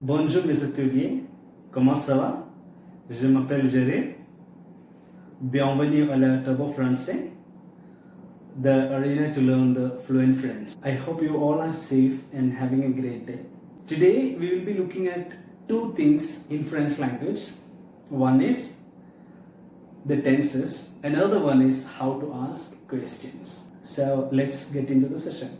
Bonjour mes étudiants, comment ça va? Je m'appelle Jerry. Bienvenue à la Turbo Français, the arena to learn the fluent French. I hope you all are safe and having a great day. Today we will be looking at two things in French language. One is the tenses, another one is how to ask questions. So let's get into the session.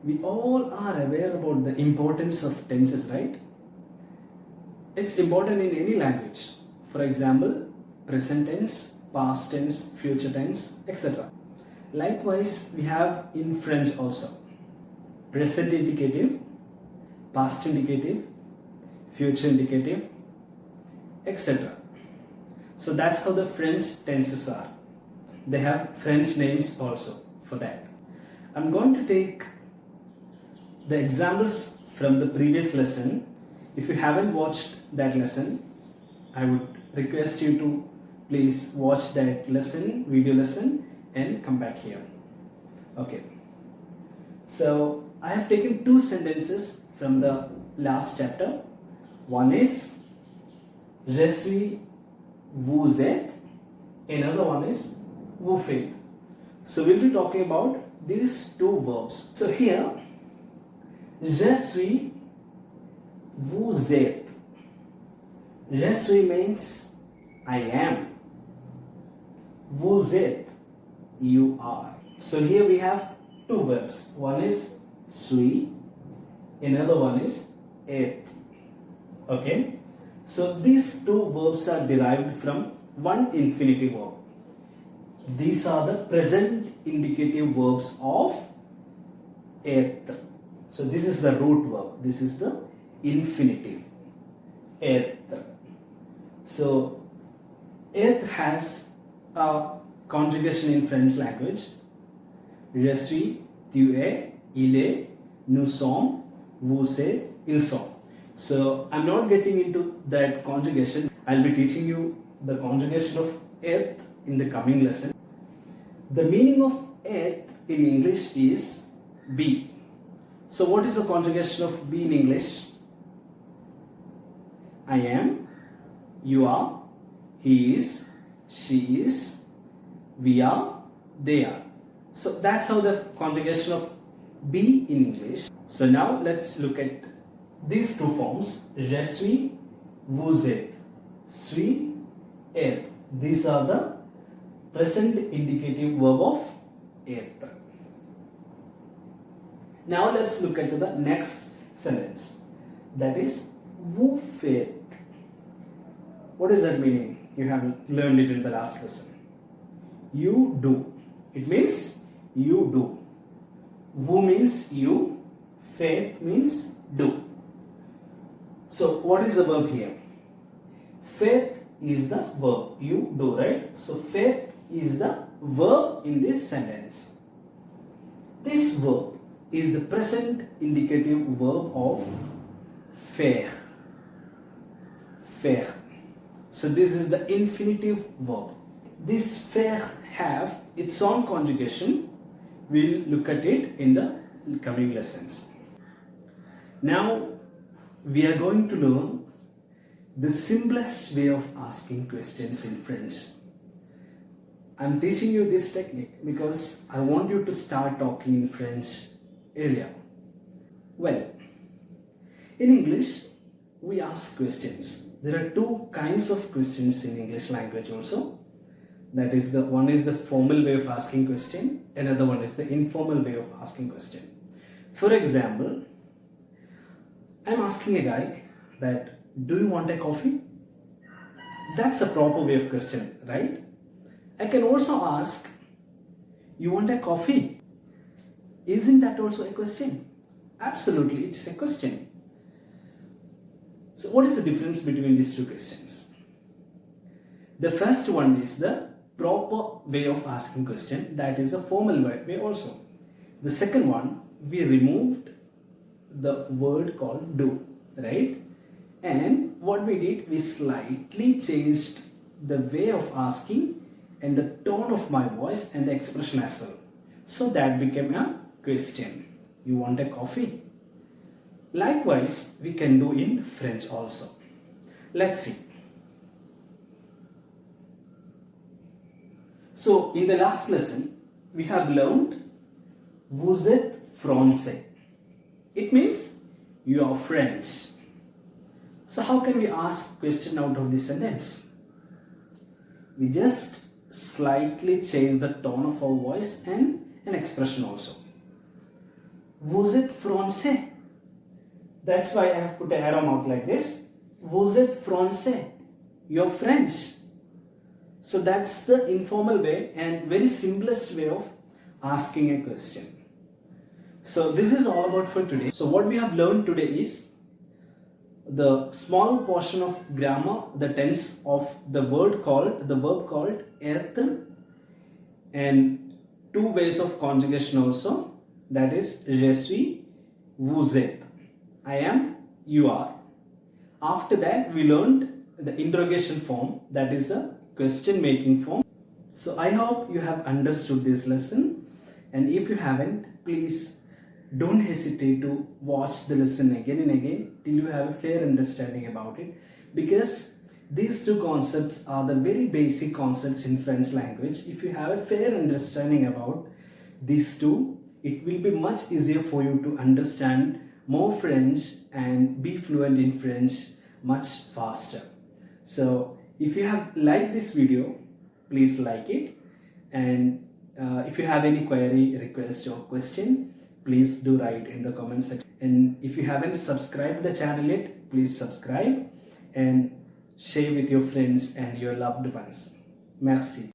We all are aware about the importance of tenses, right? It's important in any language. For example, present tense, past tense, future tense, etc. Likewise, we have in French also present indicative, past indicative, future indicative, etc. So that's how the French tenses are. They have French names also for that. I'm going to take the examples from the previous lesson. If you haven't watched that lesson, I would request you to please watch that lesson, video lesson, and come back here. Okay. So I have taken two sentences from the last chapter. One is je suis, vous êtes. Another one is vous faites. So we'll be talking about these two verbs. So here, je suis, vous êtes. Je suis means I am. Vous êtes, you are. So here we have two verbs. One is suis, another one is être. Okay? So these two verbs are derived from one infinitive verb. These are the present indicative verbs of être. So this is the root verb. This is the infinitive. Être. So être has a conjugation in French language. Je suis, tu es, il est, nous sommes, vous êtes, ils sont. So I'm not getting into that conjugation. I'll be teaching you the conjugation of être in the coming lesson. The meaning of être in English is be. So what is the conjugation of be in English? I am, you are, he is, she is, we are, they are. So that's how the conjugation of be in English. So now let's look at these two forms. Je suis, vous êtes, suis, être. These are the present indicative verb of être. Now let's look at the next sentence. That is vous faites. What is that meaning? You have learned it in the last lesson. You do. It means you do. Vous means you. Faites means do. So what is the verb here? Faites is the verb. You do, right? So faites is the verb in this sentence. This verb is the present indicative verb of faire. Faire. So this is the infinitive verb. This faire have its own conjugation. We'll look at it in the coming lessons. Now we are going to learn the simplest way of asking questions in French. I'm teaching you this technique because I want you to start talking in French earlier. Well, in English, we ask questions. There are two kinds of questions in English language also. That is, the one is the formal way of asking question, another one is the informal way of asking question. For example, I'm asking a guy that, do you want a coffee? That's a proper way of question, right? I can also ask, you want a coffee? Isn't that also a question? Absolutely, it's a question. So what is the difference between these two questions? The first one is the proper way of asking question, that is the formal way also. The second one, we removed the word called do, right? And what we did, we slightly changed the way of asking and the tone of my voice and the expression as well. So that became a question. You want a coffee? Likewise, we can do in French also. Let's see. So, in the last lesson, we have learned vous êtes français. It means you are French. So, how can we ask question out of this sentence? We just slightly change the tone of our voice and an expression also. Vous êtes français. That's why I have put an arrow mark like this. Vous êtes français. You're French. So that's the informal way and very simplest way of asking a question. So this is all about for today. So what we have learned today is the small portion of grammar, the tense of the verb called être, and two ways of conjugation also, that is je suis, vous êtes, I am, you are. After that we learned the interrogation form, that is a question making form. So I hope you have understood this lesson, and if you haven't, please don't hesitate to watch the lesson again and again till you have a fair understanding about it, because these two concepts are the very basic concepts in French language. If you have a fair understanding about these two, it will be much easier for you to understand more French and be fluent in French much faster. So if you have liked this video, please like it, and if you have any query, request or question, please do write in the comment section. And if you haven't subscribed the channel yet, please subscribe and share with your friends and your loved ones. Merci.